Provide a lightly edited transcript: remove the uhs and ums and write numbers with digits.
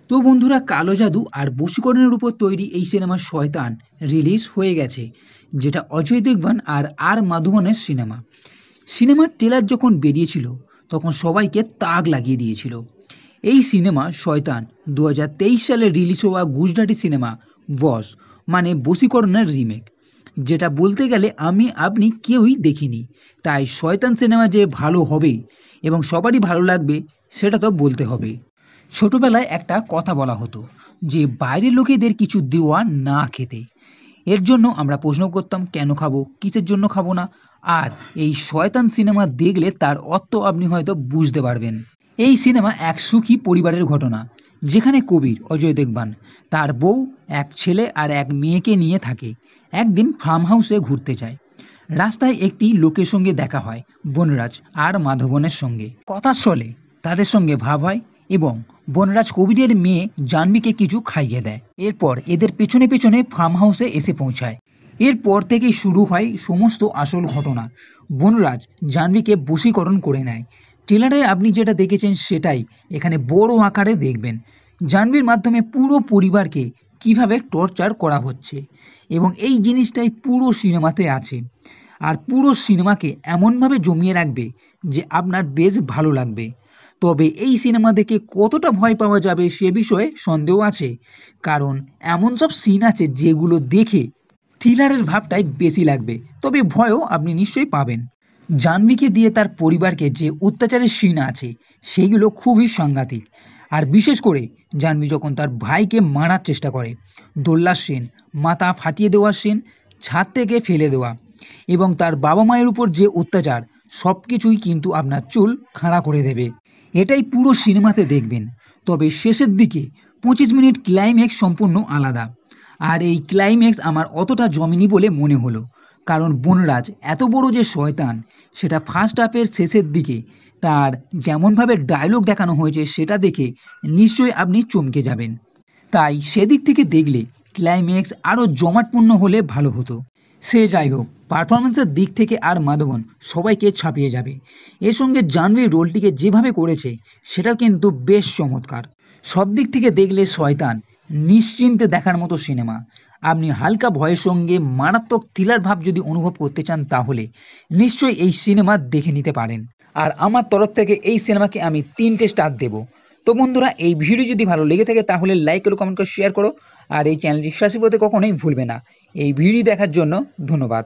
তো বন্ধুরা, কালো জাদু আর বশীকরণের উপর তৈরি এই সিনেমা শয়তান রিলিজ হয়ে গেছে, যেটা অজয় দেবগন আর মাধবনের সিনেমা। সিনেমার ট্রেলার যখন বেরিয়েছিল তখন সবাইকে তাক লাগিয়ে দিয়েছিল। এই সিনেমা শয়তান 2023 সালে রিলিজ হওয়া গুজরাটি সিনেমা বস মানে বশীকরণের রিমেক, যেটা বলতে গেলে আমি আপনি কেউই দেখিনি। তাই শয়তান সিনেমা যে ভালো হবে এবং সবারই ভালো লাগবে সেটা তো বলতে হবে। ছোটবেলায় একটা কথা বলা হতো যে বাইরের লোকেদের কিছু দেওয়া না খেতে। এর জন্য আমরা প্রশ্ন করতাম কেন খাবো, কিসের জন্য খাবো না। আর এই শয়তান সিনেমা দেখলে তার অর্থ আপনি হয়তো বুঝতে পারবেন। এই সিনেমা এক সুখী পরিবারের ঘটনা, যেখানে কবির অজয় দেবগন তার বউ, এক ছেলে আর এক মেয়েকে নিয়ে থাকে। একদিন ফার্ম হাউসে ঘুরতে যায়। রাস্তায় একটি লোকের সঙ্গে দেখা হয়, বনরাজ আর মাধবনের সঙ্গে। কথার ছলে তাদের সঙ্গে ভাব হয় এবং বনরাজ কবিরের মেয়ে জাহ্নবীকে কিছু খাইয়ে দেয়। এরপর এদের পেছনে পেছনে ফার্ম হাউসে এসে পৌঁছায়। এরপর থেকেই শুরু হয় সমস্ত আসল ঘটনা। বনরাজ জাহ্নবীকে বশীকরণ করে নেয়। ট্রেলারে আপনি যেটা দেখেছেন সেটাই এখানে বড় আকারে দেখবেন। জাহ্নবীর মাধ্যমে পুরো পরিবারকে কিভাবে টর্চার করা হচ্ছে, এবং এই জিনিসটাই পুরো সিনেমাতে আছে। আর পুরো সিনেমাকে এমনভাবে জমিয়ে রাখবে যে আপনার বেশ ভালো লাগবে। তবে এই সিনেমা দেখে কতটা ভয় পাওয়া যাবে সে বিষয়ে সন্দেহ আছে, কারণ এমন সব সিন আছে যেগুলো দেখে থ্রিলারের ভাবটাই বেশি লাগবে, তবে ভয়ও আপনি নিশ্চয়ই পাবেন। জাহ্নবীকে দিয়ে তার পরিবারকে যে অত্যাচারের সিন আছে সেগুলো খুবই সাংঘাতিক। আর বিশেষ করে জাহ্নবী যখন তার ভাইকে মারার চেষ্টা করে, দোল্লার সিন, মাথা ফাটিয়ে দেওয়ার সিন, ছাদ থেকে ফেলে দেওয়া, এবং তার বাবা মায়ের উপর যে অত্যাচার, সব কিছুই কিন্তু আপনার চুল খাড়া করে দেবে। এটাই পুরো সিনেমাতে দেখবেন। তবে শেষের দিকে 25 মিনিট ক্লাইম্যাক্স সম্পূর্ণ আলাদা। আর এই ক্লাইম্যাক্স আমার অতটা জমেনি বলে মনে হলো, কারণ বনরাজ এত বড় যে শয়তান সেটা ফার্স্ট হাফের শেষের দিকে তার যেমনভাবে ডায়লগ দেখানো হয়েছে সেটা দেখে নিশ্চয়ই আপনি চমকে যাবেন। তাই সেদিক থেকে দেখলে ক্লাইম্যাক্স আরও জমাটপূর্ণ হলে ভালো হতো। সে যাই হোক, পারফরমেন্সের দিক থেকে আর মাধবন সবাইকে ছাপিয়ে যাবে। এর সঙ্গে জাহ্নবীর রোলটিকে যেভাবে করেছে সেটা কিন্তু বেশ চমৎকার। সব দিক থেকে দেখলে শয়তান নিশ্চিন্তে দেখার মতো সিনেমা। আপনি হালকা ভয়ের সঙ্গে মারাত্মক থ্রিলার ভাব যদি অনুভব করতে চান তাহলে নিশ্চয়ই এই সিনেমা দেখে নিতে পারেন। আর আমার তরফ থেকে এই সিনেমাকে আমি 3টে স্টার দেবো। তো বন্ধুরা, এই ভিডিও যদি ভালো লেগে থাকে তাহলে লাইক করো, কমেন্ট করো, শেয়ার করো, আর এই চ্যানেলটি সাবস্ক্রাইব করতে কখনোই ভুলবে না। এই ভিডিও দেখার জন্য ধন্যবাদ।